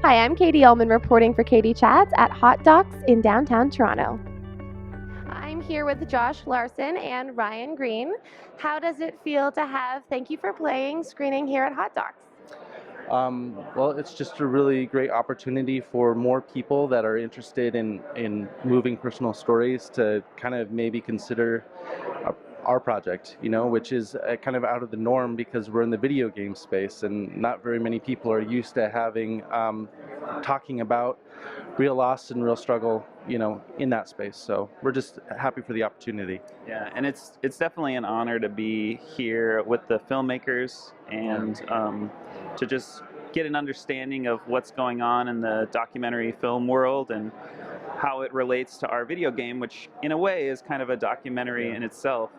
Hi, I'm Katie Uhlmann reporting for Katie Chats at hotDOCS in downtown Toronto. I'm here with Josh Larson and Ryan Green. How does it feel to have Thank You for Playing screening here at hotDOCS? Well, it's just a really great opportunity for more people that are interested in moving personal stories to kind of maybe consider our project, which is kind of out of the norm because we're in the video game space and not very many people are used to having talking about real loss and real struggle, in that space. So we're just happy for the opportunity. Yeah, and it's definitely an honor to be here with the filmmakers and to just get an understanding of what's going on in the documentary film world and how it relates to our video game, which in a way is kind of a documentary in itself.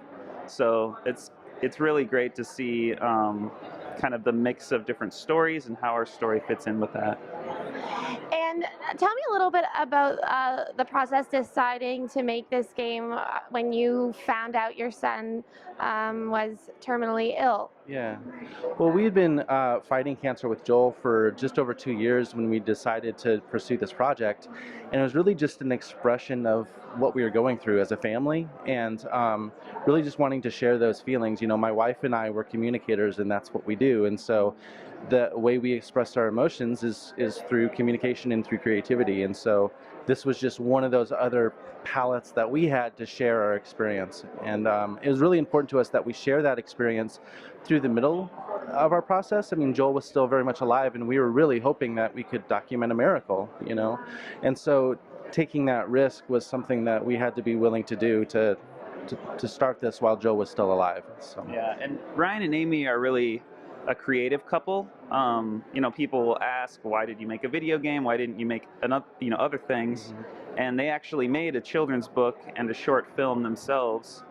So it's really great to see kind of the mix of different stories and how our story fits in with that. And tell me a little bit about the process deciding to make this game when you found out your son was terminally ill. Yeah. Well, we had been fighting cancer with Joel for just over 2 years when we decided to pursue this project. And it was really just an expression of what we were going through as a family and really just wanting to share those feelings. My wife and I were communicators, and that's what we do. And so the way we express our emotions is through communication and through creativity. And so this was just one of those other palettes that we had to share our experience. And it was really important to us that we share that experience through the middle of our process. I mean, Joel was still very much alive, and we were really hoping that we could document a miracle, And so taking that risk was something that we had to be willing to do to start this while Joel was still alive. So. Yeah, and Ryan and Amy are really a creative couple. People will ask, why did you make a video game? Why didn't you make other things? Mm-hmm. And they actually made a children's book and a short film themselves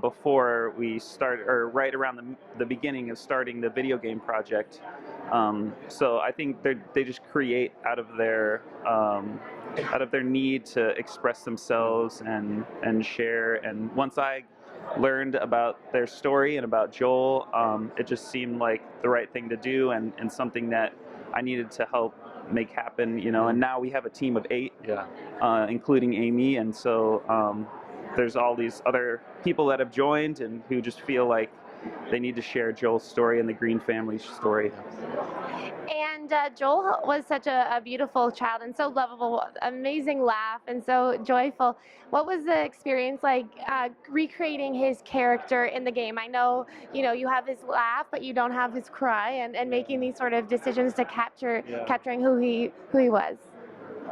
before we started, or right around the beginning of starting the video game project. So I think they just create out of their need to express themselves and share. And once I learned about their story and about Joel, it just seemed like the right thing to do and something that I needed to help make happen, and now we have a team of 8, including Amy, and so there's all these other people that have joined and who just feel like they need to share Joel's story and the Green family's story. And Joel was such a beautiful child and so lovable, amazing laugh and so joyful. What was the experience like recreating his character in the game? I know, you have his laugh, but you don't have his cry, and making these sort of decisions to capturing who he was.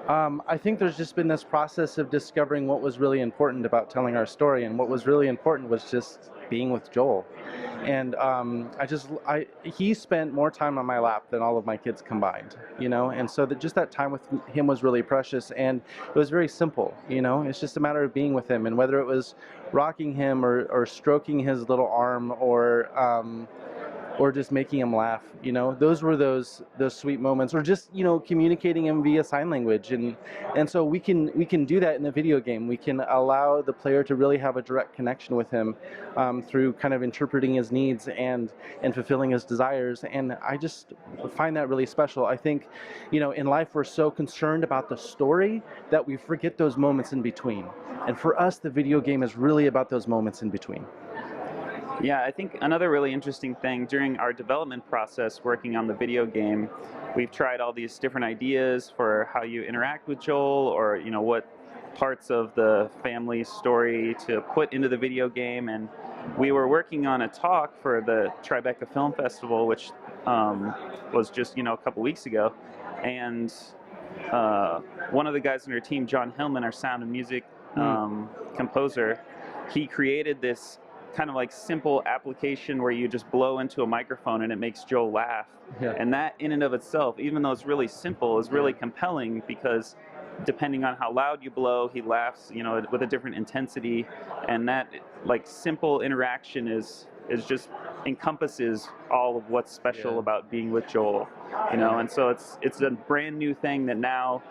I think there's just been this process of discovering what was really important about telling our story, and what was really important was just being with Joel. And he spent more time on my lap than all of my kids combined, and so just that time with him was really precious, and it was very simple, it's just a matter of being with him, and whether it was rocking him or stroking his little arm or just making him laugh, those were those sweet moments, or just communicating him via sign language, and so we can do that in the video game. We can allow the player to really have a direct connection with him through kind of interpreting his needs and fulfilling his desires, and I just find that really special. I think in life we're so concerned about the story that we forget those moments in between, and for us the video game is really about those moments in between. Yeah, I think another really interesting thing during our development process working on the video game, we've tried all these different ideas for how you interact with Joel, or what parts of the family story to put into the video game. And we were working on a talk for the Tribeca Film Festival, which was just a couple weeks ago, and one of the guys on our team, John Uhlmann, our sound and music composer, he created this kind of like simple application where you just blow into a microphone and it makes Joel laugh. Yeah. And that in and of itself, even though it's really simple, is really compelling, because depending on how loud you blow, he laughs, with a different intensity. And that like simple interaction is just encompasses all of what's special about being with Joel, and so it's a brand new thing that now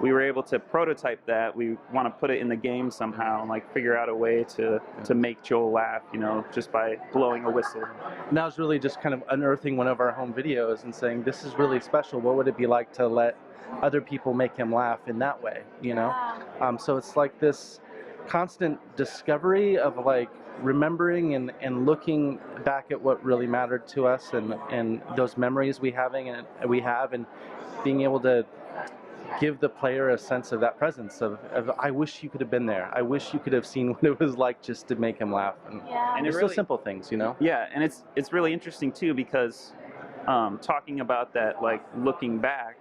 we were able to prototype that. We want to put it in the game somehow and like figure out a way to make Joel laugh, you know, just by blowing a whistle. And that was really just kind of unearthing one of our home videos and saying, this is really special. What would it be like to let other people make him laugh in that way, you know? So it's like this constant discovery of like remembering and looking back at what really mattered to us and those memories we have and being able to give the player a sense of that presence of I wish you could have been there. I wish you could have seen what it was like just to make him laugh. And it's really, so simple things, you know? Yeah, and it's really interesting too because talking about that, like looking back,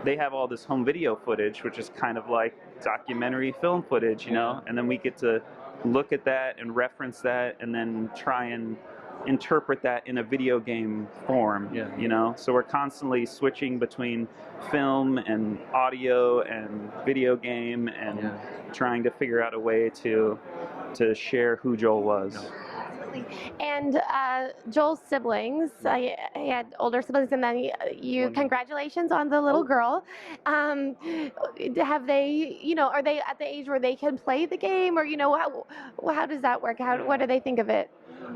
they have all this home video footage, which is kind of like documentary film footage, you know, and then we get to look at that and reference that and then try and interpret that in a video game form, you know, so we're constantly switching between film and audio and video game and trying to figure out a way to share who Joel was. And Joel's siblings, he had older siblings, and then congratulations on the little girl. Have they, you know, are they at the age where they can play the game, or, you know, how does that work? What do they think of it?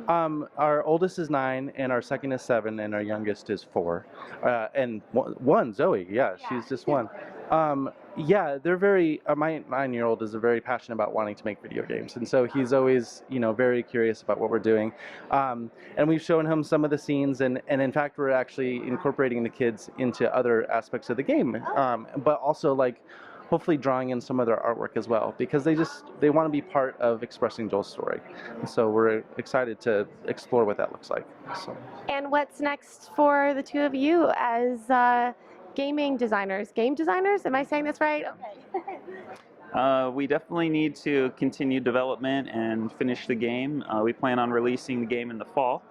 Our oldest is 9, and our second is 7, and our youngest is 4. And one, Zoe, she's just 1. They're very, my 9-year-old is very passionate about wanting to make video games. And so he's always, you know, very curious about what we're doing. And we've shown him some of the scenes, and in fact, we're actually incorporating the kids into other aspects of the game. But also, like, hopefully drawing in some of their artwork as well, because they want to be part of expressing Joel's story. And so we're excited to explore what that looks like. So. And what's next for the two of you as game designers? Am I saying this right? Okay. We definitely need to continue development and finish the game. We plan on releasing the game in the fall.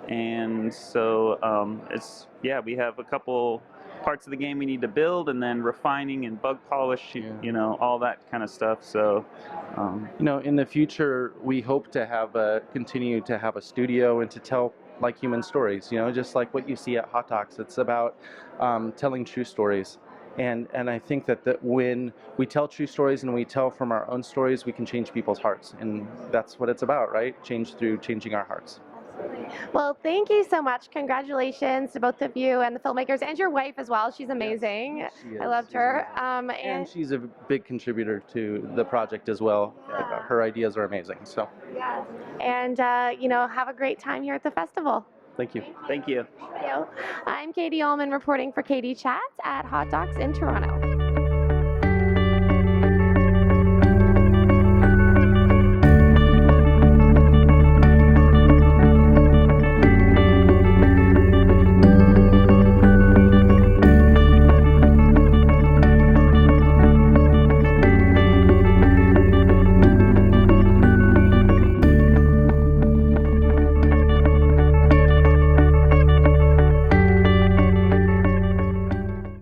And so we have a couple parts of the game we need to build, and then refining and bug polish, you know, all that kind of stuff. So, you know, in the future, we hope to continue to have a studio and to tell like human stories, you know, just like what you see at hotDOCS. It's about telling true stories. And I think that when we tell true stories and we tell from our own stories, we can change people's hearts. And that's what it's about, right? Change through changing our hearts. Well, thank you so much. Congratulations to both of you and the filmmakers and your wife as well. She's amazing. Yes, she is. I loved her. And she's a big contributor to the project as well. Her ideas are amazing. So. Yeah. And you know, have a great time here at the festival. Thank you. Thank you. Thank you. I'm Katie Uhlmann reporting for Katie Chats at hotDOCS in Toronto.